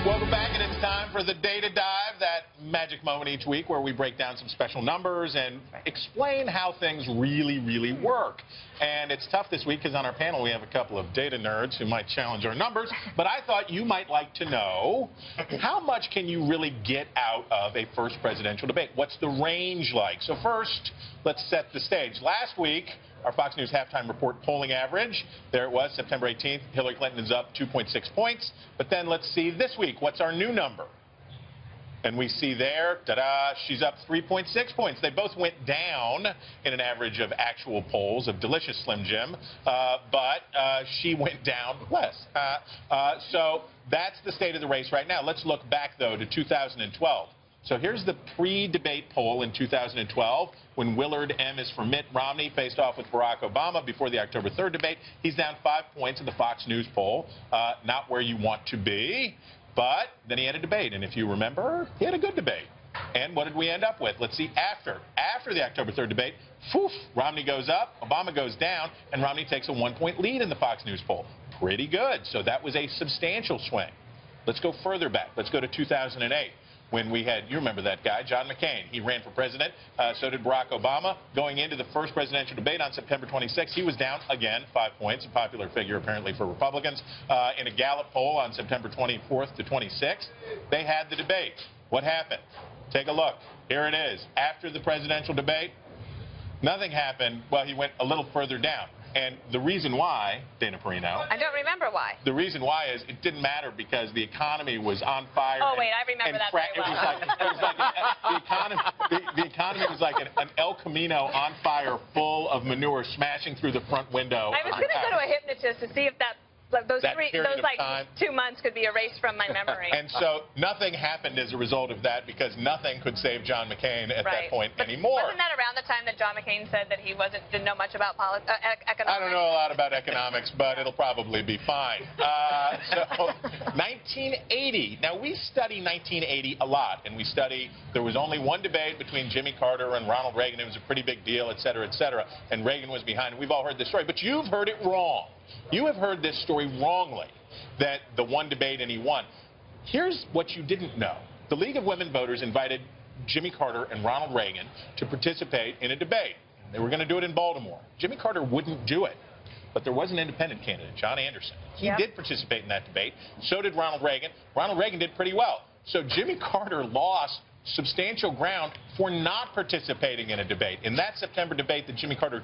Welcome back, and it's time for the Data Dive, that magic moment each week where we break down some special numbers and explain how things really, really work. And it's tough this week because on our panel we have a couple of data nerds who might challenge our numbers, but I thought you might like to know how much can you really get out of a first presidential debate? What's the range like? So first, let's set the stage. Last week, our Fox News halftime report polling average, there it was, September 18th. Hillary Clinton is up 2.6 points. But then let's see this week. What's our new number? And we see there, ta-da, she's up 3.6 points. They both went down in an average of actual polls of delicious Slim Jim, but she went down less. So that's the state of the race right now. Let's look back, though, to 2012. So here's the pre-debate poll in 2012 when Willard M. is for Mitt Romney faced off with Barack Obama before the October 3rd debate. He's down 5 points in the Fox News poll. Not where you want to be, but then he had a debate. And if you remember, he had a good debate. And what did we end up with? Let's see, after the October 3rd debate, poof, Romney goes up, Obama goes down, and Romney takes a 1-point lead in the Fox News poll. Pretty good. So that was a substantial swing. Let's go further back. Let's go to 2008. When we had, you remember that guy, John McCain. He ran for president. So did Barack Obama. Going into the first presidential debate on September 26th, he was down again 5 points, a popular figure apparently for Republicans. In a Gallup poll on September 24th to 26th, they had the debate. What happened? Take a look. Here it is. After the presidential debate, nothing happened. Well, he went a little further down. And the reason why, Dana Perino. I don't remember why. The reason why is it didn't matter because the economy was on fire. Oh, wait, I remember that very well. The economy was like an El Camino on fire full of manure smashing through the front window. I was going to go to a hypnotist to see if those 2 months could be erased from my memory. And so nothing happened as a result of that because nothing could save John McCain at that point anymore. Wasn't that around the time that John McCain said that he didn't know much about economics? I don't know a lot about economics, but it'll probably be fine. So 1980. Now, we study 1980 a lot, and we study there was only one debate between Jimmy Carter and Ronald Reagan. It was a pretty big deal, et cetera, and Reagan was behind it. We've all heard this story, but you've heard it wrong. You have heard this story wrongly, that the one debate and he won. Here's what you didn't know. The League of Women Voters invited Jimmy Carter and Ronald Reagan to participate in a debate. They were going to do it in Baltimore. Jimmy Carter wouldn't do it, but there was an independent candidate, John Anderson. He did participate in that debate. So did Ronald Reagan. Ronald Reagan did pretty well. So Jimmy Carter lost substantial ground for not participating in a debate. In that September debate that Jimmy Carter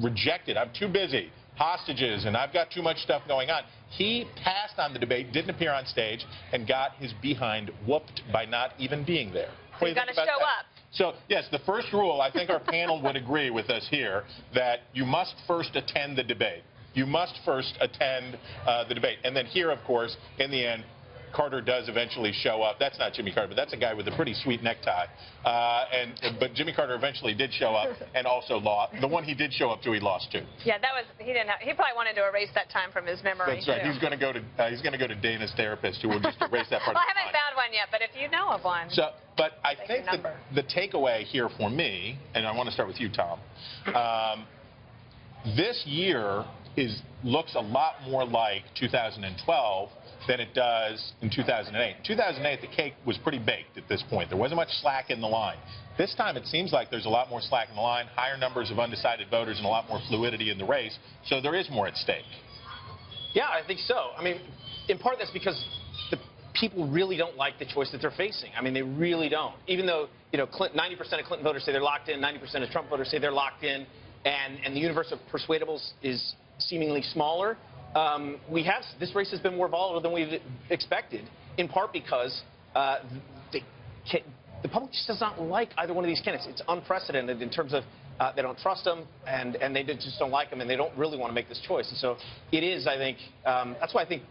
rejected, I'm too busy, hostages, and I've got too much stuff going on. He passed on the debate, didn't appear on stage, and got his behind whooped by not even being there. He's going to show up. So, yes, the first rule, I think our panel would agree with us here, that you must first attend the debate. You must first attend the debate. And then here, of course, in the end, Carter does eventually show up. That's not Jimmy Carter, but that's a guy with a pretty sweet necktie. But Jimmy Carter eventually did show up and also lost. The one he did show up to, he lost to. Yeah, that was he probably wanted to erase that time from his memory. That's right. He's going to go to Dana's therapist, who will just erase that part. Well, I haven't found one yet, but if you know of one. So, but I think the takeaway here for me, and I want to start with you, Tom. This year looks a lot more like 2012 than it does in 2008. In 2008, the cake was pretty baked at this point. There wasn't much slack in the line. This time, it seems like there's a lot more slack in the line, higher numbers of undecided voters, and a lot more fluidity in the race. So there is more at stake. Yeah, I think so. I mean, in part, that's because the people really don't like the choice that they're facing. I mean, they really don't. Even though, 90% of Clinton voters say they're locked in, 90% of Trump voters say they're locked in, and the universe of persuadables is seemingly smaller. This race has been more volatile than we've expected, in part because the public just does not like either one of these candidates. It's unprecedented in terms of they don't trust them, and they just don't like them, and they don't really want to make this choice. And so it is, I think, that's why I think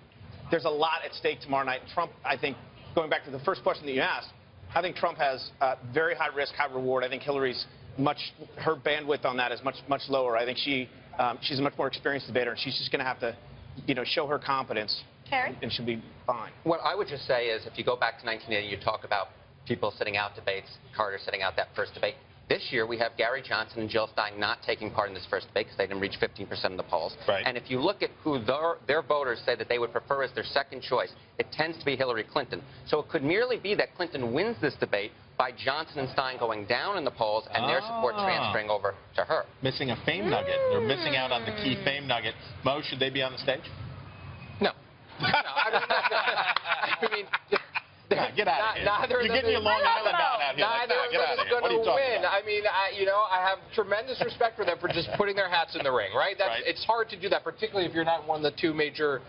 there's a lot at stake tomorrow night. Trump, I think, going back to the first question that you asked, I think Trump has very high risk, high reward. I think Hillary's her bandwidth on that is much lower. I think she's a much more experienced debater, and she's just going to have to, show her competence, and she'll be fine. What I would just say is, if you go back to 1980, you talk about people sitting out debates, Carter sitting out that first debate. This year, we have Gary Johnson and Jill Stein not taking part in this first debate because they didn't reach 15% of the polls. Right. And if you look at who their voters say that they would prefer as their second choice, it tends to be Hillary Clinton. So it could merely be that Clinton wins this debate by Johnson and Stein going down in the polls and their support transferring over to her. Missing a fame nugget. They're missing out on the key fame nugget. Mo, should they be on the stage? No. No, I mean, yeah, get out of here. Neither You're getting your Long Island on out here. Neither Like, get out of of here. them What are you is going to talking win. about? I mean, I have tremendous respect for them for just putting their hats in the ring, right? Right. It's hard to do that, particularly if you're not one of the two major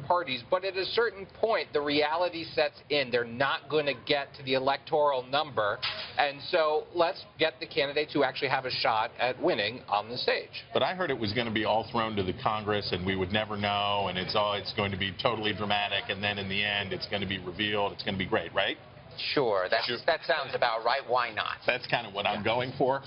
parties. But at a certain point, the reality sets in. They're not going to get to the electoral number. And so let's get the candidates who actually have a shot at winning on the stage. But I heard it was going to be all thrown to the Congress, and we would never know, and it's going to be totally dramatic, and then in the end, it's going to be revealed. It's going to be great, right? Sure, that sounds about right. Why not? That's kind of what I'm going for.